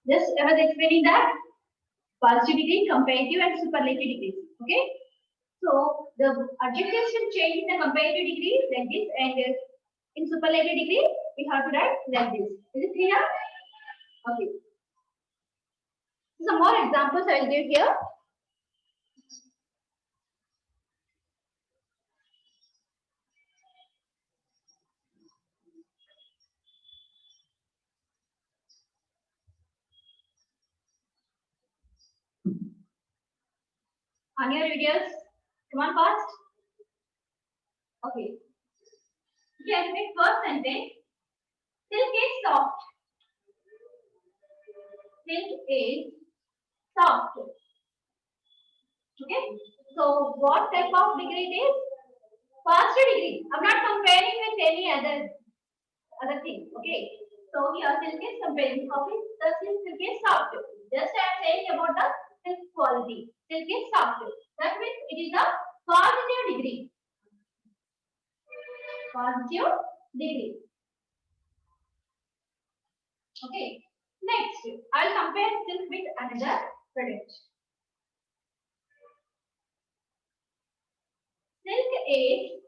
Just I was explaining that positive degree, comparative, and superlative degrees. Okay. So the adjectives will change in the comparative degree like this, and in superlative degree we have to write like this. Is it clear? Okay. Some more examples I will give here. On your videos, come on fast. Okay. Yes, make first sentence. Silk is soft. Silk is soft. Okay. So what type of degree it is? First degree. I'm not comparing with any other thing. Okay. So here silk is comparing of it. The silk is soft. Just I am saying about the silk quality. Silk is soft. That means it is a positive degree. Positive degree. Okay. Next, I will compare silk with another product. Silk is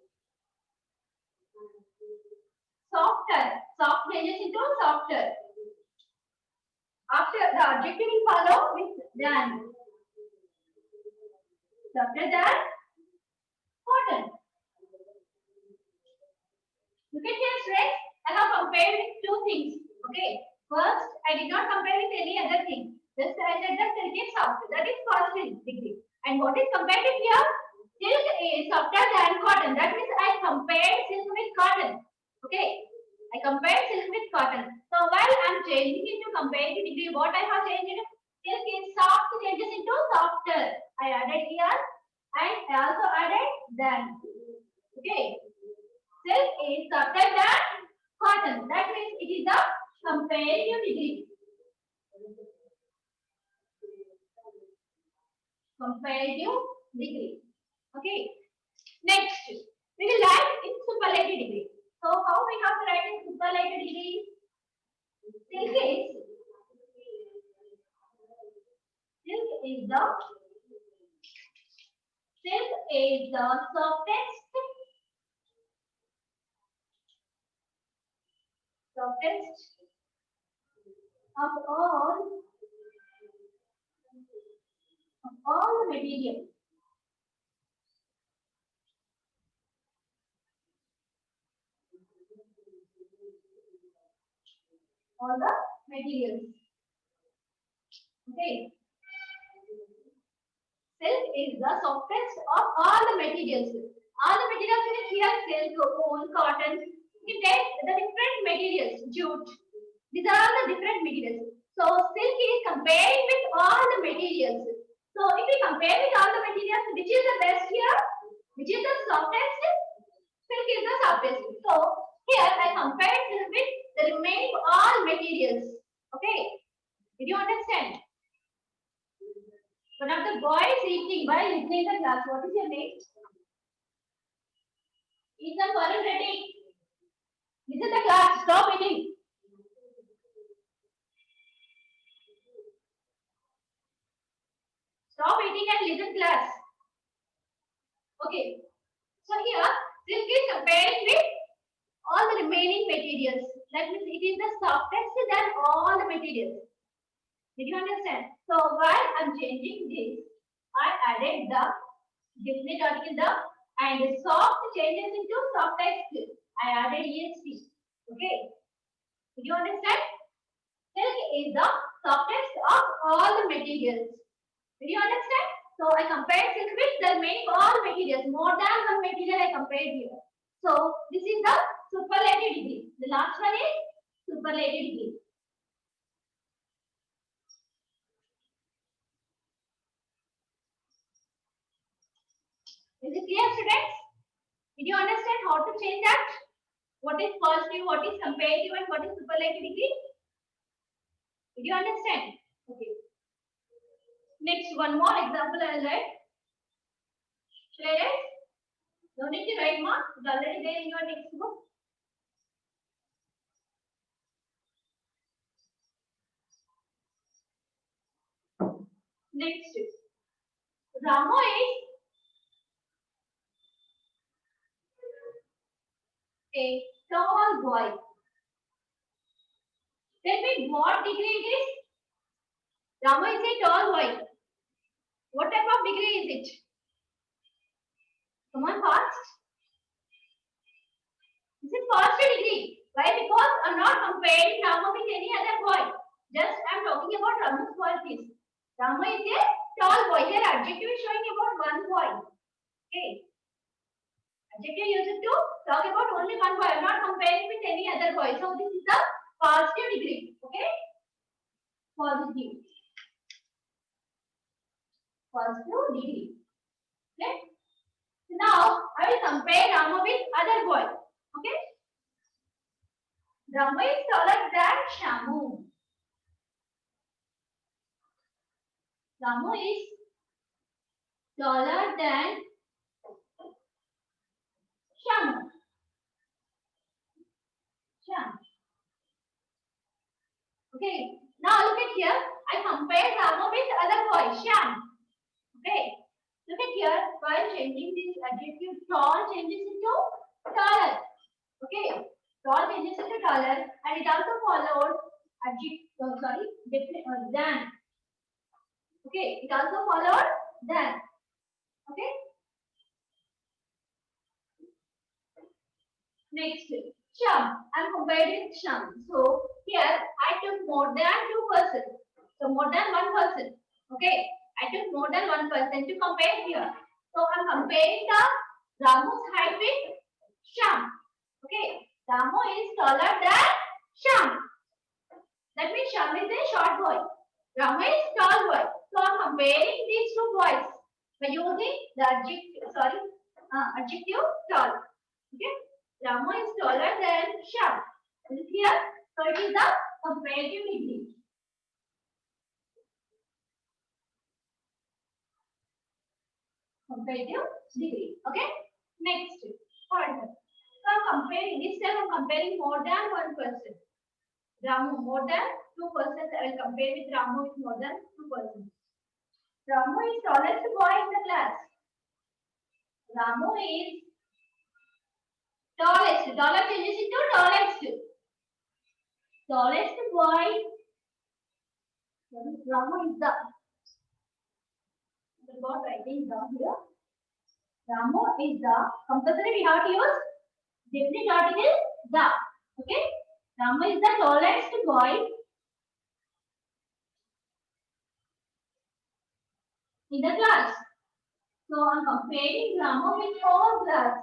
softer. Soft changes into softer. After the adjective will follow with than. Softer than cotton. Look at here, friends. I have compared with two things. Okay. First, I did not compare with any other thing. Just I said that silk is soft. That is positive degree. And what is compared with here? Silk is softer than cotton. That means I compared silk with cotton. Okay. I compared silk with cotton. So while I am changing into comparative degree, what I have changed? Silk is soft changes into softer. I added here and I also added than. Okay. Silk is softer than cotton. That means it is a comparative degree. Comparative degree. Okay. Next, we will write in superlative degree. So how we have to write in superlative degree? Silk is the softest of all the materials. All the materials. Okay. Silk is the softest of all the materials. All the materials means here silk, wool, cotton. You take the different materials, jute. These are all the different materials. So silk is comparing with all the materials. So if we compare with all the materials, which is the best here? Which is the softest? Silk is the softest. So here I compared silk with the remaining all materials. Okay. Did you understand? One of the boys eating while listening the class. What is your name? Ethan Varun Reddy. Listen the class. Stop eating. Stop eating and listen class. Okay. So here silk is comparing with all the remaining materials. That means it is the softest than all the materials. Did you understand? So while I'm changing this, I added the definite article the and soft changes into softest. I added est. Okay. Did you understand? Silk is the softest of all the materials. Did you understand? So I compared silk with the remaining all materials. More than one material I compared here. So this is the superlative degree. The last one is superlative degree. Is it clear, students? Did you understand how to change that? What is positive, what is comparative, and what is superlative degree? Did you understand? Okay. Next, one more example I will write. Should I write? No need to write more. It's already there in your textbook. Next, Ramo is a tall boy. Tell me what degree it is? Ramo is a tall boy. What type of degree is it? Come on, fast. This is first degree. Why? Because I'm not comparing Ramo with any other boy. Just I'm talking about Ramo's qualities. Ramo is a tall boy. Here adjective is showing about one boy. Okay. Adjective used to talk about only one boy. I'm not comparing with any other boy. So this is the positive degree. Okay. Positive. Positive degree. Okay. So now I will compare Ramo with other boy. Okay. Ramo is taller than Shamu. Ramu is taller than Shamu. Sham. Okay. Now look at here. I compare Ramu with other boy, Sham. Okay. Look at here. While changing this adjective, tall changes into taller. Okay. Tall changes into taller, and it also followed adjective. Than. Okay. It also followed than. Okay. Next, Sham. I'm comparing Sham. So here I took more than 2%. So more than 1%. Okay. I took more than 1% to compare here. So I'm comparing the Ramu's height with Sham. Okay. Ramu is taller than Sham. That means Sham is a short boy. Ramu is tall boy. So I'm comparing these two boys by using the adjective tall. Okay. Rama is taller than Sham. Is it clear? So it is the comparative degree. Comparative degree. Okay. Next. Further. So I'm comparing. This time I'm comparing more than 1%. Ramu more than 2%. I will compare with Ramu with more than 2%. Ramu is tallest boy in the class. Ramu is tallest. Dollar changes into tallest. Tallest boy. Ramu is the. I got writing down here. Ramu is the. Compulsory we have to use definite article the. Okay. Ramu is the tallest boy in the class. So I'm comparing Ramu with whole class.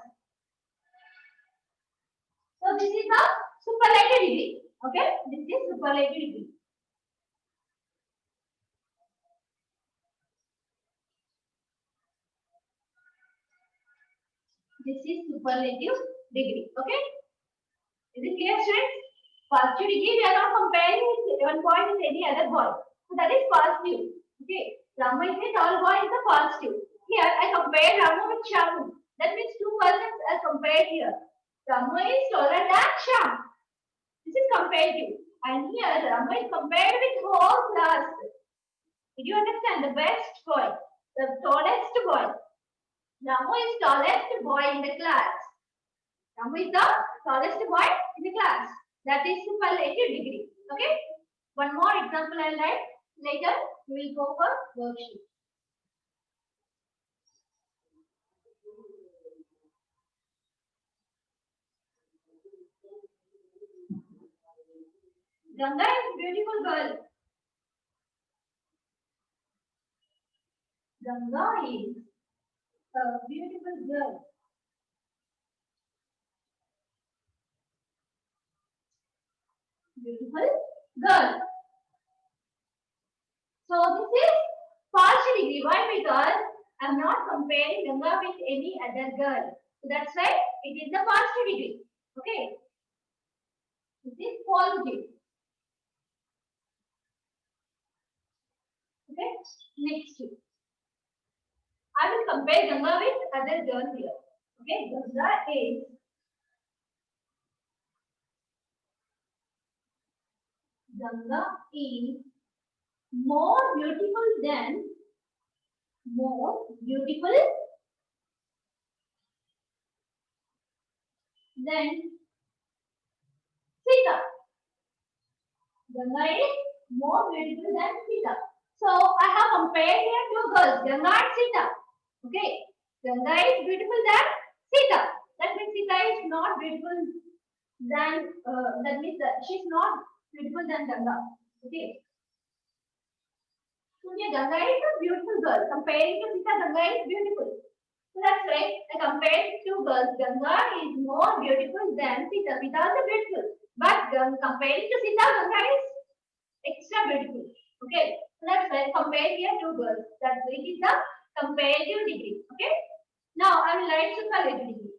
So this is the superlative degree. Okay. This is superlative degree. This is superlative degree. Okay. Is it clear, students? Positive degree, we are not comparing with one point with any other boy. So that is positive. Okay. Ramu is a tall boy is a positive. Here I compare Ramu with Shamu. That means two persons are compared here. Ramu is taller than Sham. This is comparative. And here Ramu is compared with whole class. Did you understand? The best boy, the tallest boy. Ramu is tallest boy in the class. Ramu is the tallest boy in the class. That is superlative degree. Okay. One more example I'll write. Later we will go for worksheet. Ganga is beautiful girl. Ganga is a beautiful girl. Beautiful girl. So this is partial degree. Why? Because I'm not comparing Ganga with any other girl. So that's why it is the partial degree. Okay. This is positive. Okay. Next. I will compare Ganga with other girl here. Okay. Ganga is more beautiful than more beautiful than Sita. Ganga is more beautiful than Sita. So I have compared here two girls, Ganga and Sita. Okay, Ganga is beautiful than Sita. That means Sita is not beautiful than. That means that she's not beautiful than Ganga. Okay. So here Ganga is a beautiful girl. Comparing to Sita, Ganga is beautiful. So that's right. I compared two girls. Ganga is more beautiful than Sita. Sita is beautiful. But comparing to Sita, Ganga is extra beautiful. Okay. So that's why compare here two girls. That's it is the comparative degree. Okay. Now I will write superlative degree.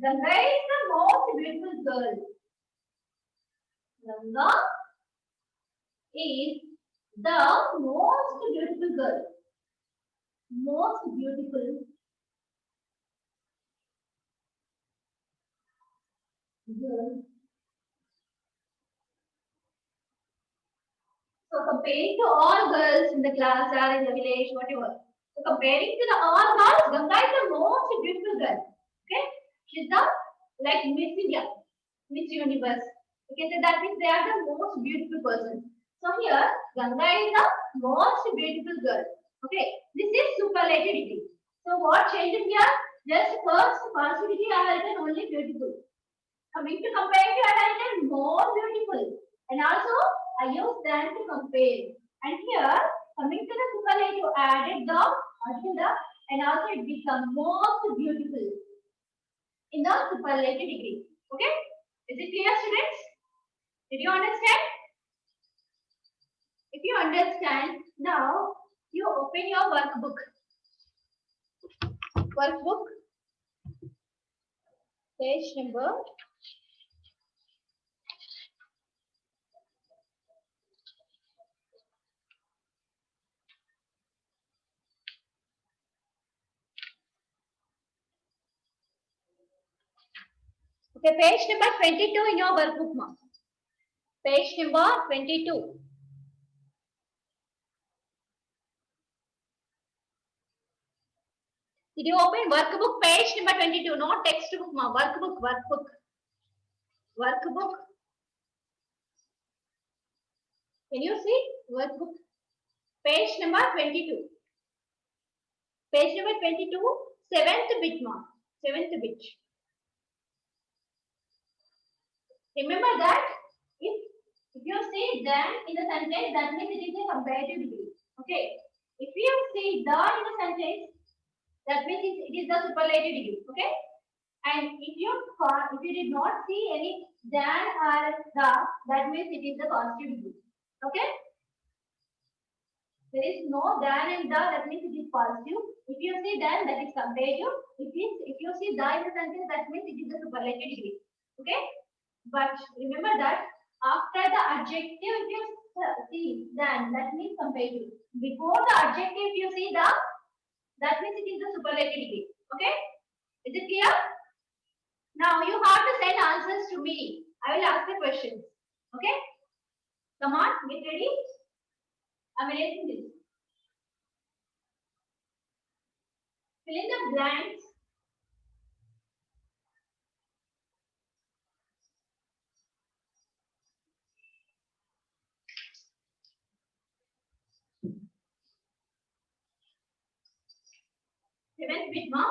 Ganga is the most beautiful girl. Ganga is the most beautiful girl. Most beautiful girl. So comparing to all girls in the class or in the village, whatever. So comparing to the all girls, Ganga is the most beautiful girl. Okay, she's the like Miss India, Miss Universe. You can say that means they are the most beautiful person. So here, Ganga is the most beautiful girl. Okay, this is superlative degree. So what changes here? Just first degree I have written only beautiful. Coming to comparative, I have written more beautiful. And also, I use than to compare. And here, coming to the superlative, I added the article the and also it becomes most beautiful in the superlative degree. Okay? Is it clear, students? Did you understand? If you understand, now you open your workbook. Workbook, page number 22 in your workbook, ma. Page number 22. Did you open workbook page number 22? Not textbook, ma. Workbook. Can you see? Workbook. Page number 22. Page number 22, seventh bit, ma. Seventh bit. Remember that if you see then in the sentence, that means it is a comparative degree. Okay. If you see the in the sentence, that means it is the superlative degree. Okay. And if you did not see any than or the, that means it is the positive degree. Okay. There is no than and the, that means it is positive. If you see than, that is comparative. If you see the in the sentence, that means it is the superlative degree. Okay. But remember that after the adjective, if you see than, that means comparative. Before the adjective, if you see the, that means it is the superlative degree. Okay? Is it clear? Now you have to send answers to me. I will ask the questions. Okay? Come on, get ready. I'm erasing this. Fill in the blanks. Seventh bit, ma.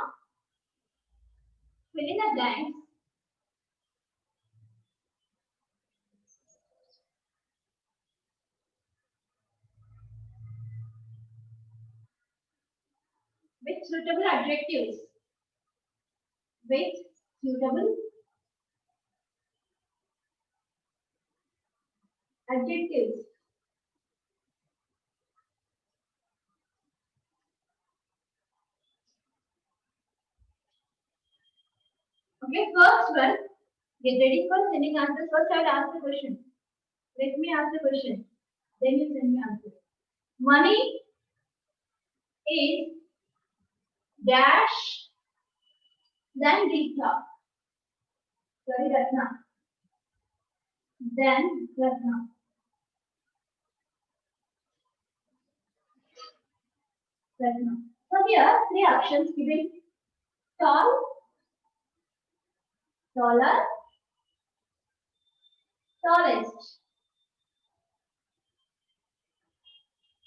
Fill in the blanks. With suitable adjectives. With suitable adjectives. Okay, first one. Get ready for sending answers. First, I will ask the question. Let me ask the question. Then you send me answer. Money is dash then Rita. Sorry, Ratna. Then Ratna. So here three options given: tall, taller, tallest.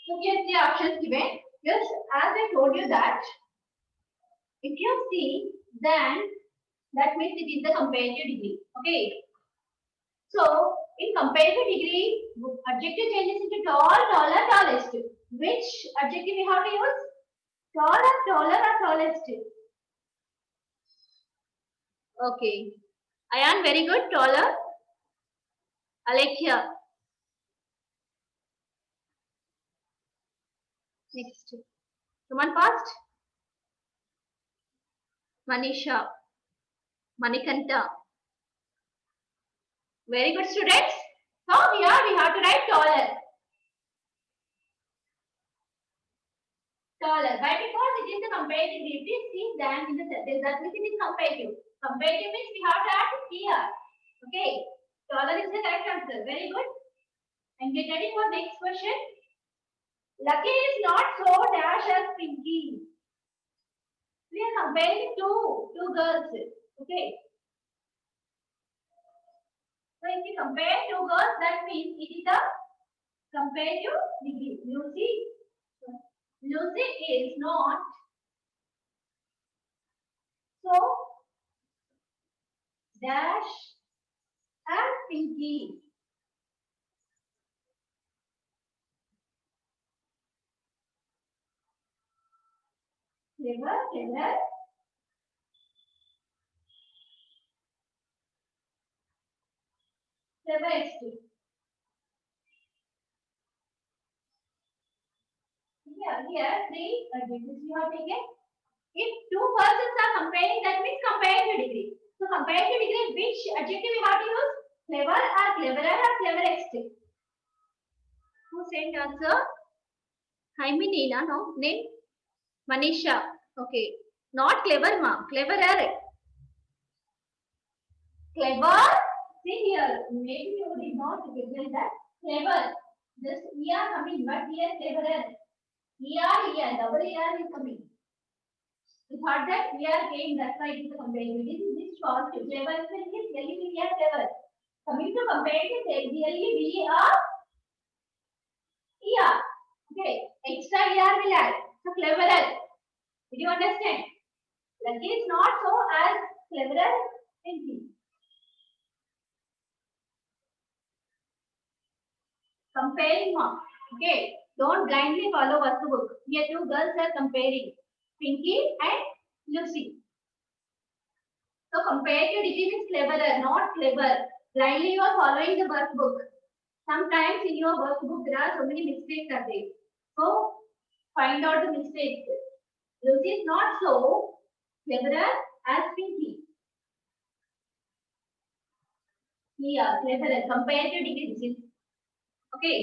So here three options given. Yes, as I told you that if you see, then that means it is the comparative degree. Okay. So in comparative degree, adjective changes into tall, taller, tallest. Which adjective we have to use? Taller, taller, or tallest? Okay. Ayan, very good. Taller. Alekhya. Next. Come on fast. Manisha. Manikanta. Very good, students. So here we have to write taller. Taller. Why? Because it is the comparative. If we see then in the sentence, that means it is comparative. Comparative means we have to add here. Okay. Taller is the correct answer. Very good. And get ready for next question. Lucky is not so dash as Pinky. We are comparing two girls. Okay. So if you compare two girls, that means it is a comparative degree. Lucy is not so dash as Pinky. Clever. Cleverest. Here three adjectives you have taken. If two persons are comparing, that means comparative degree. So comparative degree, which adjective we have to use? Clever or cleverer or cleverest? Who sent answer? Jaime Nina, no? Name? Manisha. Okay. Not clever, ma. Cleverer. Clever. See here. Maybe you did not get that. Clever. Just ER coming, but here cleverer. ER, double ER is coming. We thought that we are paying, that's why it is a comparative. This short. Clever is really we are clever. Coming to comparative, really we are ER. Okay. Extra ER will add. So cleverer. Did you understand? Lucky is not so as clever as Pinky. Comparing mark. Okay. Don't blindly follow workbook. Here two girls are comparing. Pinky and Lucy. So comparative degree means cleverer, not clever. Blindly you are following the workbook. Sometimes in your workbook there are so many mistakes are there. So find out the mistakes. Lucy is not so cleverer as Pinky. Here, cleverer. Comparative degree. Okay.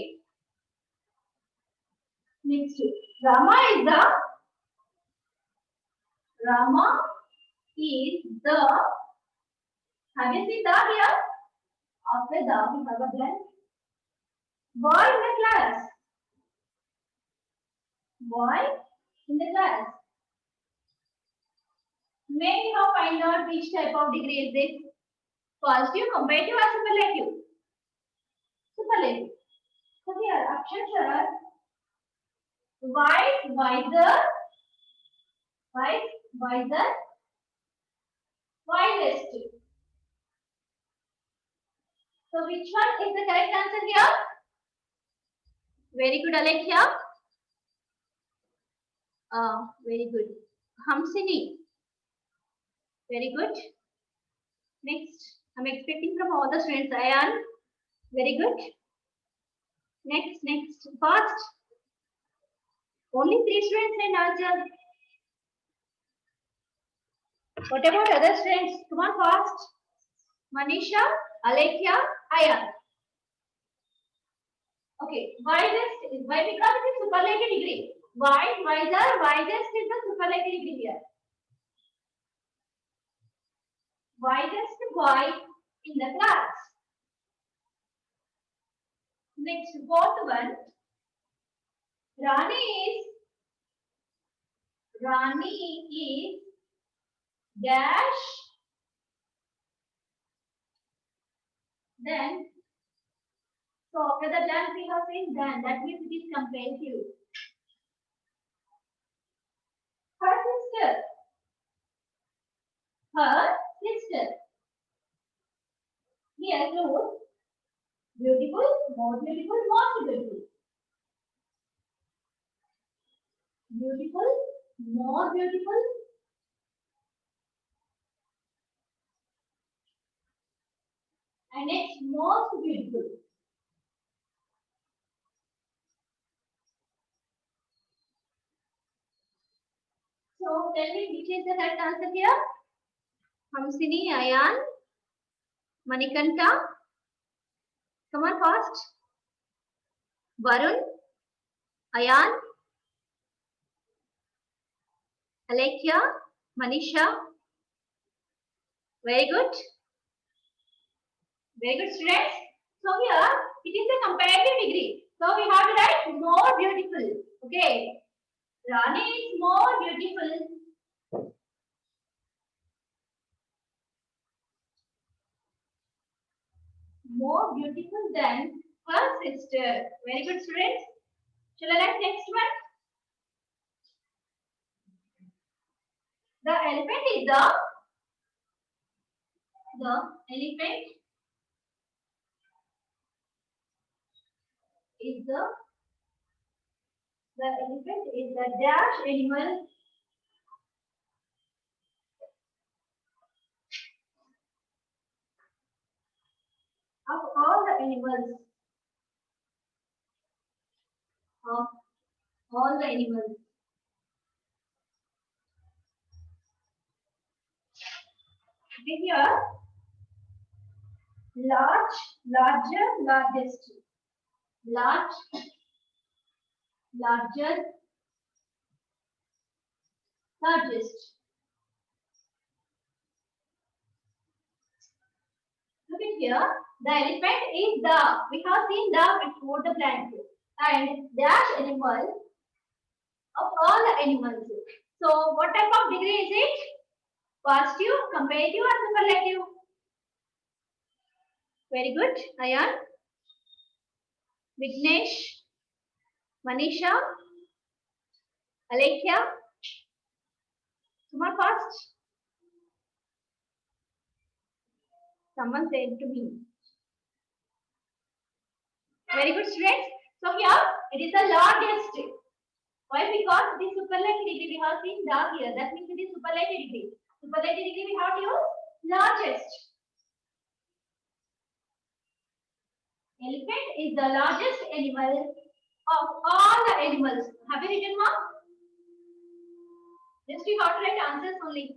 Next, Rama is the have you seen the here? After the we have a blank. Boy in the class. Boy in the class. May you now find out which type of degree is this? Positive, comparative or superlative? Superlative. So here options are wise, wiser, wisest. So which one is the correct answer here? Very good, Alekhya. Very good. Hamsini. Very good. Next, I'm expecting from all the students. Ayan. Very good. Next. Fast. Only three students and answer. What about other students? Come on, fast. Manisha, Alekhya, Ayan. Okay. Why? Because it is superlative degree. Wise, wiser, wisest is the superlative degree here. Wisest boy in the class. Next, fourth one. Rani is Rani is dash. Then, so after the done we have seen done. That means it is comparative. Her sister. Her sister. Here clues. Beautiful, more beautiful, most beautiful. Beautiful, more beautiful. And next, most beautiful. So tell me which is the correct answer here? Hamsini, Ayan, Manikanta. Come on fast. Varun, Ayan, Alekia, Manisha. Very good. Very good, students. So here it is a comparative degree. So we have to write more beautiful. Okay. Rani is more beautiful. More beautiful than her sister. Very good, students. Shall I write next one? The elephant is the elephant is the elephant is the dash animal of all the animals of all the animals. Here, large, larger, largest, large, larger, largest. Look at here. The elephant is the. We have seen the before the blank. And dash animal of all the animals. So, what type of degree is it? Positive, comparative, or superlative? Very good. Ayan, Vignesh, Manisha, Alekia. Come on fast. Someone said to me. Very good, students. So here it is the largest. Why? Because the superlative degree we have seen the here. That means it is superlative degree. Superlative degree we have to use largest. Elephant is the largest animal of all the animals. Have you written, ma'am? Just you have to write answers only.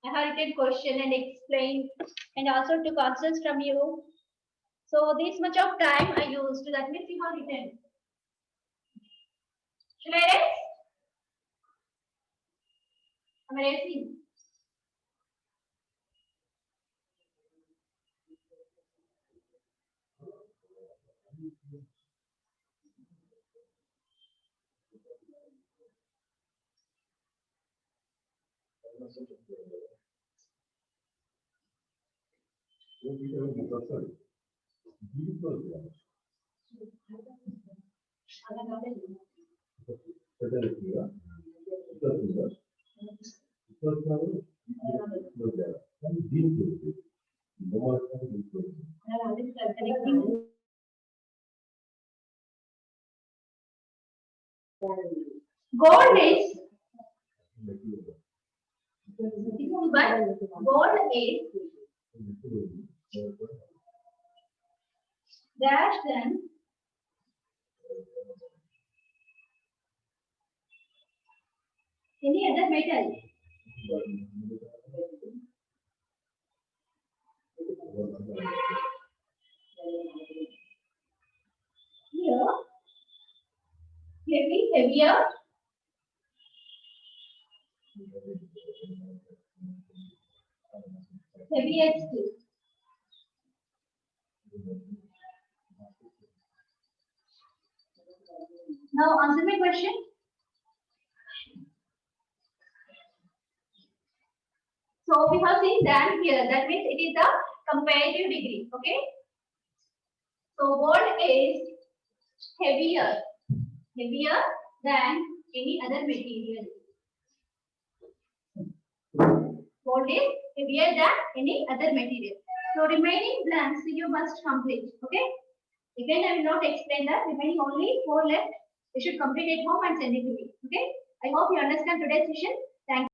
I have written question and explained and also took answers from you. So this much of time I used. That means you have written. Should I erase? I'm erasing. Gold is but gold is dash than any other metal. Here, heavier, heaviest. Now answer my question. So we have seen than here. That means it is the comparative degree. Okay. So gold is heavier than any other material. Gold is heavier than any other material. So remaining blanks you must complete. Okay. Again, I will not explain that. Remaining only 4 left. You should complete at home and send it to me. Okay. I hope you understand today's session.